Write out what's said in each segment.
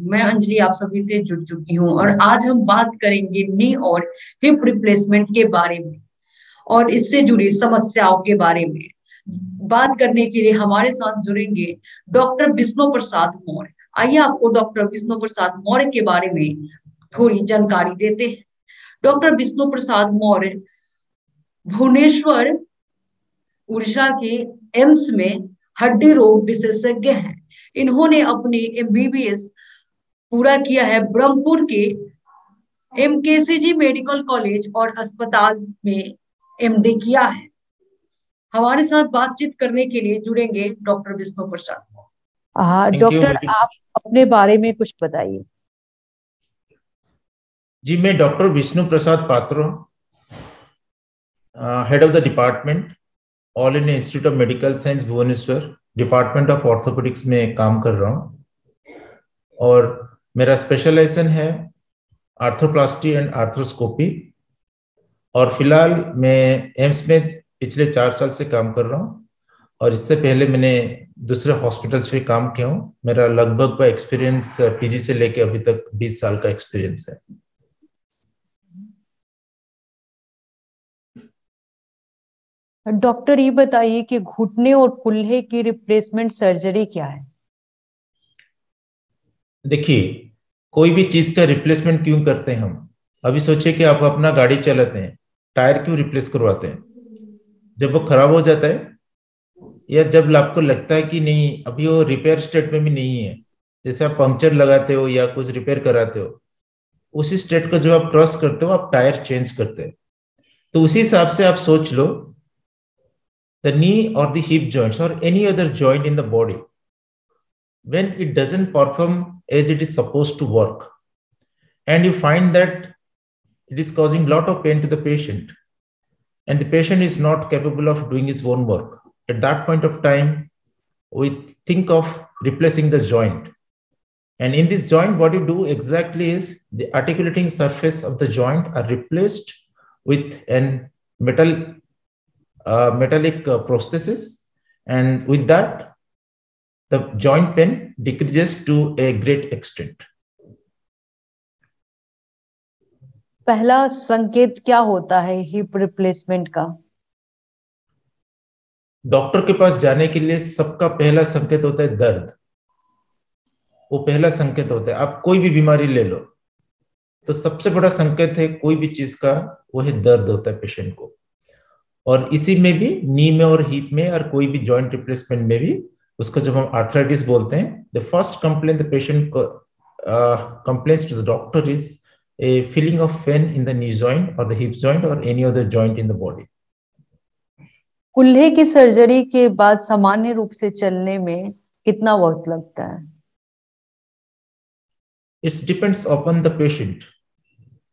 मैं अंजलि आप सभी से जुड़ चुकी हूँ और आज हम बात करेंगे नी और हिप रिप्लेसमेंट के बारे में और इससे जुड़ी समस्याओं के बारे में। बात करने के लिए हमारे साथ जुड़ेंगे डॉक्टर विष्णु प्रसाद मौर्य। आइए आपको डॉक्टर विष्णु प्रसाद मौर्य के बारे में थोड़ी जानकारी देते हैं। डॉक्टर विष्णु प्रसाद मौर्य भुवनेश्वर उड़ीसा के एम्स में हड्डी रोग विशेषज्ञ हैं। इन्होंने अपनी एमबीबीएस पूरा किया है ब्रह्मपुर के एमकेसीजी मेडिकल कॉलेज और अस्पताल में एमडी किया है। हमारे साथ बातचीत करने के लिए जुड़ेंगे doctor Vishnu Prasad. Thank you doctor आप अपने बारे में कुछ बताइए। जी। मैं doctor Vishnu Prasad Patro, head of the department all India institute of medical science Bhubaneswar, department of orthopedics में काम कर रहा हूँ और मेरा स्पेशलाइजेशन है आर्थ्रोप्लास्टी एंड आर्थ्रोस्कोपी। और फिलहाल मैं एम्स में पिछले 4 साल से काम कर रहा हूँ और इससे पहले मैंने दूसरे हॉस्पिटल्स में काम किया हूँ। मेरा लगभग का एक्सपीरियंस पीजी से लेके अभी तक 20 साल का एक्सपीरियंस है। डॉक्टर ये बताइए कि घुटने और कुल्हे की रिप्लेसमेंट सर्जरी क्या है? देखिए, कोई भी चीज का रिप्लेसमेंट क्यों करते हैं हम? अभी सोचिए कि आप अपना गाड़ी चलाते हैं, टायर क्यों रिप्लेस करवाते हैं? जब वो खराब हो जाता है या जब आपको लगता है कि नहीं अभी वो रिपेयर स्टेट में भी नहीं है, जैसे आप पंक्चर लगाते हो या कुछ रिपेयर कराते हो, उसी स्टेट को जब आप क्रॉस करते हो आप टायर चेंज करते हैं। तो उसी हिसाब से आप सोच लो, द नी और द हिप जॉइंट्स और any other joint in the body, when it doesn't perform as it is supposed to work, and you find that it is causing a lot of pain to the patient, and the patient is not capable of doing his own work, at that point of time we think of replacing the joint. And in this joint, what you do exactly is the articulating surface of the joint are replaced with an metallic prosthesis, and with that the joint pain decreases to a great extent. पहला संकेत क्या होता है hip replacement का? Doctor के पास जाने के लिए सबका पहला संकेत होता है दर्द। वो पहला संकेत होता है। आप कोई भी बीमारी ले लो तो सबसे बड़ा संकेत है कोई भी चीज का, वो है दर्द होता है पेशेंट को। और इसी में भी नी में और हिप में और कोई भी जॉइंट रिप्लेसमेंट में भी उसको जब हम आर्थराइटिस बोलते हैं, the first complaint the patient complains to the doctor is a feeling of pain in the knee joint or the hip joint or any other joint in the body. कुल्हे की surgery के बाद सामान्य रूप से चलने में कितना वक्त लगता है? It depends upon the patient.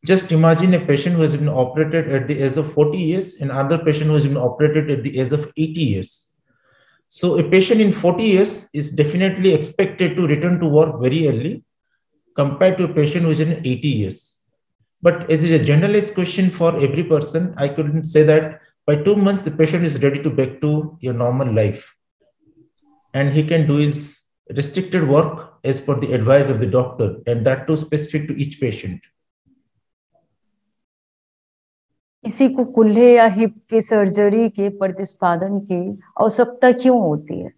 Just imagine a patient who has been operated at the age of 40 years and another patient who has been operated at the age of 80 years. So a patient in 40 years is definitely expected to return to work very early compared to a patient who is in 80 years. But as is a generalized question for every person, I couldn't say that by 2 months, the patient is ready to back to your normal life. And he can do his restricted work as per the advice of the doctor, and that too specific to each patient. किसी को कुल्हे या hip की surgery के प्रतिस्पादन की आवश्यकता क्यों होती है?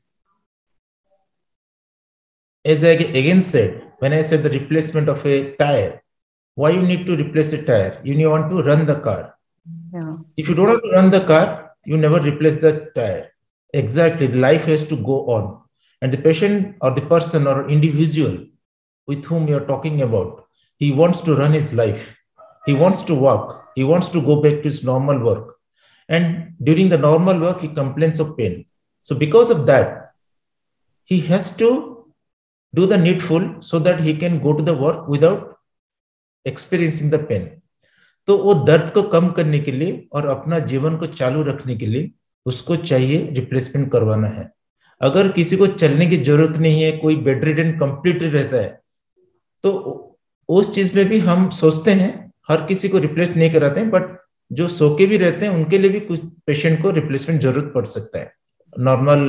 As I again said, when I said the replacement of a tire, why you need to replace a tire? You want to run the car. Yeah. If you don't have to run the car, you never replace the tire. Exactly, the life has to go on. And the patient or the person or individual with whom you're talking about, he wants to run his life. He wants to work. He wants to go back to his normal work. And during the normal work, he complains of pain. So because of that, he has to do the needful so that he can go to the work without experiencing the pain. तो वो दर्द को कम करने के लिए और अपना जीवन को चालू रखने के लिए उसको चाहिए रिप्लेसमेंट करवाना है। अगर किसी को चलने की जरूरत नहीं है, कोई बेड रिडन कंप्लीटली रहता है, तो उस चीज में भी हम सोचते हैं हर किसी को रिप्लेस नहीं कराते हैं, बट जो सो के भी रहते हैं उनके लिए भी कुछ पेशेंट को रिप्लेसमेंट जरूरत पड़ सकता है, नॉर्मल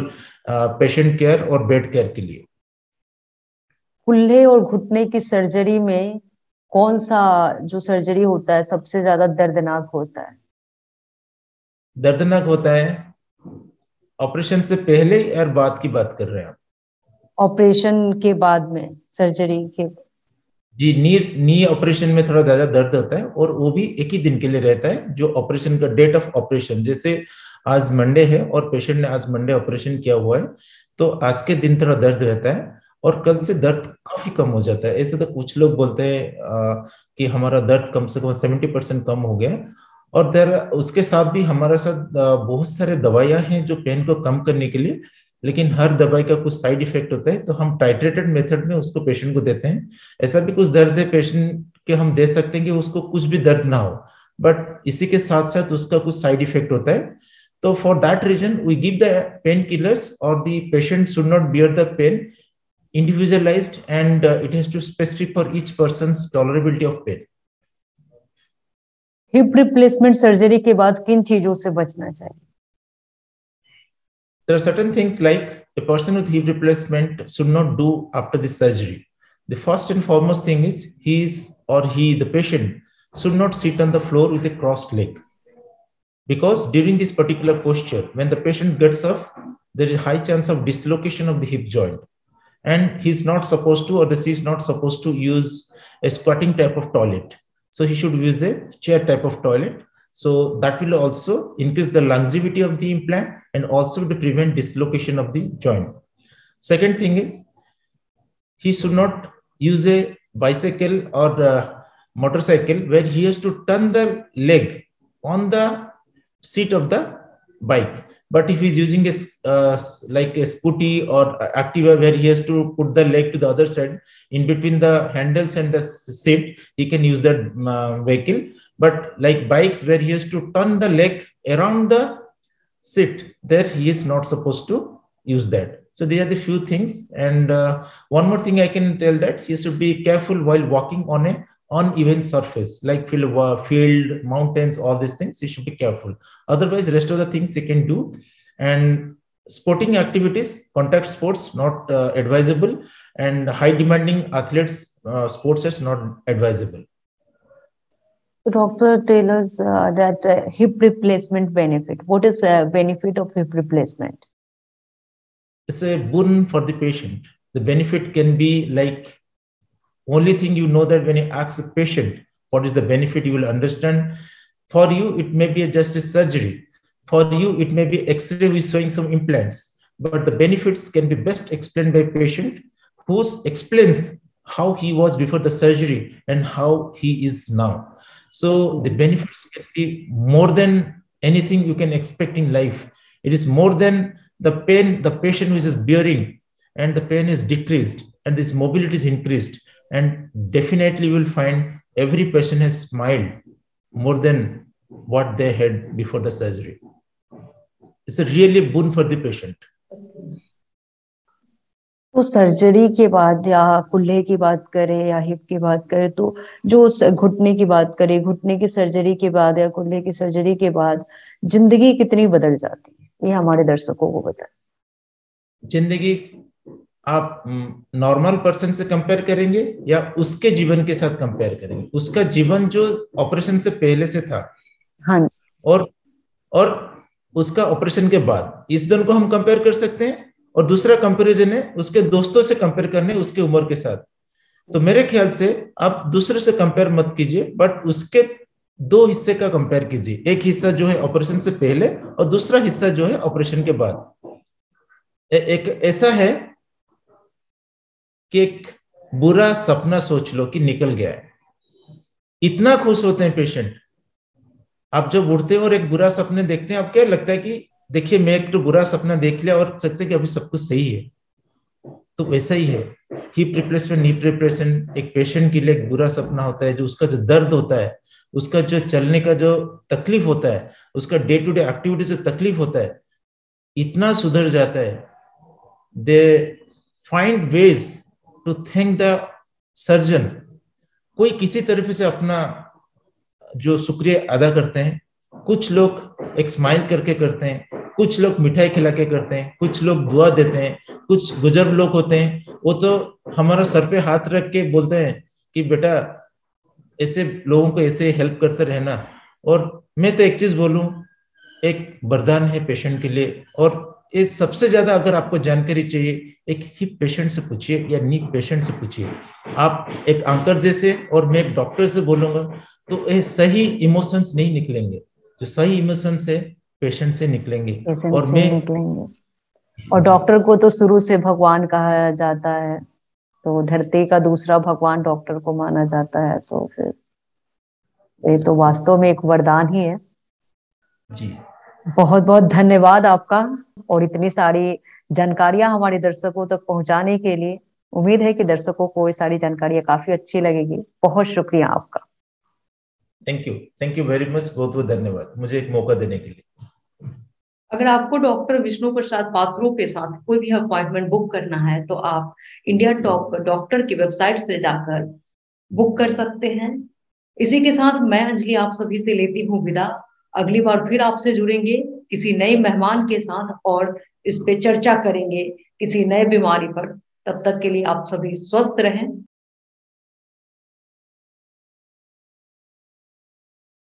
पेशेंट केयर और बेड केयर के लिए। कुल्हे और घुटने की सर्जरी में कौन सा जो सर्जरी होता है सबसे ज्यादा दर्दनाक होता है? दर्दनाक होता है ऑपरेशन से पहले और बाद की बात कर रहे हैं आप? ऑपरेशन के बाद में, सर्जरी के। जी, नी नी ऑपरेशन में थोड़ा ज्यादा दर्द होता है, और वो भी एक ही दिन के लिए रहता है, जो ऑपरेशन का डेट ऑफ ऑपरेशन, जैसे आज मंडे है और पेशेंट ने आज मंडे ऑपरेशन किया हुआ है, तो आज के दिन थोड़ा दर्द रहता है और कल से दर्द काफी कम हो जाता है। ऐसे तो कुछ लोग बोलते हैं कि हमारा दर्द कम से कम 70% कम हो गया। और देर उसके साथ भी हमारे साथ बहुत सारे दवाइयां हैं जो पेन को कम करने के लिए, लेकिन हर दवाई का कुछ साइड इफेक्ट होता है, तो हम टाइट्रेटेड मेथड में उसको पेशेंट को देते हैं। ऐसा भी कुछ दर्द है पेशेंट के हम दे सकते हैं कि उसको कुछ भी दर्द ना हो, बट इसी के साथ साथ उसका कुछ साइड इफेक्ट होता है। तो for that reason we give the pain killers, और the patient should not bear the pain, individualized, and it has to specific for each person's tolerability of pain. Hip replacement surgery के बाद किन चीजों से बचना चाहिए? There are certain things like a person with hip replacement should not do after the surgery. The first and foremost thing is the patient should not sit on the floor with a crossed leg, because during this particular posture, when the patient gets up, there is a high chance of dislocation of the hip joint, and he's not supposed to, or the she is not supposed to use a squatting type of toilet. So he should use a chair type of toilet. So that will also increase the longevity of the implant and also to prevent dislocation of the joint. Second thing is, he should not use a bicycle or motorcycle where he has to turn the leg on the seat of the bike. But if he's using like a scooty or Activa where he has to put the leg to the other side in between the handles and the seat, he can use that vehicle. But like bikes where he has to turn the leg around the seat, there he is not supposed to use that. So these are the few things. And one more thing I can tell, that he should be careful while walking on a uneven surface like field, mountains, all these things. He should be careful. Otherwise, rest of the things he can do. And sporting activities, contact sports, not advisable. And high demanding athletes, sports is not advisable. So doctor, tell us that hip replacement benefit. What is the benefit of hip replacement? It's a boon for the patient. The benefit can be like, only thing you know that when you ask the patient what is the benefit, you will understand. For you, it may be just a surgery. For you, it may be X-ray with showing some implants. But the benefits can be best explained by patient who explains how he was before the surgery and how he is now. So the benefits can be more than anything you can expect in life. It is more than the pain the patient is bearing, and the pain is decreased and this mobility is increased. And definitely you will find every person has smiled more than what they had before the surgery. It's a really boon for the patient. तो surgery के बाद या कुल्हे की बात करें या hip की बात करें, तो जो घुटने की बात करें, घुटने की सर्जरी के बाद या कुल्हे की सर्जरी के बाद जिंदगी कितनी बदल जाती है, ये हमारे दर्शकों को बताएं। जिंदगी आप नॉर्मल पर्सन से कंपेयर करेंगे या उसके जीवन के साथ कंपेयर करेंगे? उसका जीवन जो ऑपरेशन से पहले से था, हाँ, और उसका ऑपरेशन के बाद, इस दोनों को हम कंपेयर कर सकते हैं। और दूसरा कंपैरिजन है उसके दोस्तों से कंपेयर करने, उसके उम्र के साथ। तो मेरे ख्याल से आप दूसरे से कंपेयर मत कीजिए, बट उसके दो हिस्से का कंपेयर कीजिए। एक हिस्सा जो है ऑपरेशन से पहले और दूसरा हिस्सा जो है ऑपरेशन के बाद। एक ऐसा है कि एक बुरा सपना सोच लो कि निकल गया है, इतना खुश होते हैं पेशेंट। आप जब उठते हैं और एक बुरा सपने देखते हैं, आप क्या लगता है कि देखिए मैं एक तो बुरा सपना देख लिया और सकते कि अभी सब कुछ सही है। तो वैसा ही है हिप रिप्लेसमेंट एक पेशेंट के लिए एक बुरा सपना होता है। जो उसका जो दर्द होता है, उसका जो चलने का जो तकलीफ होता है, उसका डे टू डे एक्टिविटी से तकलीफ होता है, इतना सुधर जाता है। They find ways to thank the surgeon. कोई किसी तरीके से अपना जो शुक्रिया अदा करते हैं। कुछ लोग एक स्माइल करके करते हैं, कुछ लोग मिठाई खिला के करते हैं, कुछ लोग दुआ देते हैं, कुछ बुजुर्ग लोग होते हैं वो तो हमारा सर पे हाथ रख के बोलते हैं कि बेटा ऐसे लोगों को ऐसे हेल्प करते रहना। और मैं तो एक चीज बोलूं, एक वरदान है पेशेंट के लिए। और ये सबसे ज्यादा अगर आपको जानकारी चाहिए, एक हिप पेशेंट से पूछिए या नी पेशेंट से पूछिए। आप एक एंकर जैसे और मैं एक डॉक्टर से बोलूंगा तो ये सही इमोशंस नहीं निकलेंगे, जो सही इमोशंस है पेशेंट से निकलेंगे। पेशेंट और से मैं निकलेंगे। और डॉक्टर को तो शुरू से भगवान कहा जाता है, तो धरती का दूसरा भगवान डॉक्टर को माना जाता है, तो फिर ये तो वास्तव में एक वरदान ही है। जी बहुत बहुत धन्यवाद आपका, और इतनी सारी जानकारियां हमारे दर्शकों तक पहुंचाने के लिए। उम्मीद है कि दर्शकों को ये सारी जानकारियां काफी अच्छी लगेगी। बहुत शुक्रिया आपका। थैंक यू वेरी मच, बहुत बहुत धन्यवाद मुझे एक मौका देने के लिए। अगर आपको डॉक्टर विष्णु प्रसाद पात्रो के साथ कोई भी अपॉइंटमेंट बुक करना है तो आप इंडिया टॉप डॉक्टर की वेबसाइट से जाकर बुक कर सकते हैं। इसी के साथ मैं अंजलि आप सभी से लेती हूँ विदा। अगली बार फिर आपसे जुड़ेंगे किसी नए मेहमान के साथ और इस पे चर्चा करेंगे किसी नए बीमारी पर। तब तक के लिए आप सभी स्वस्थ रहें।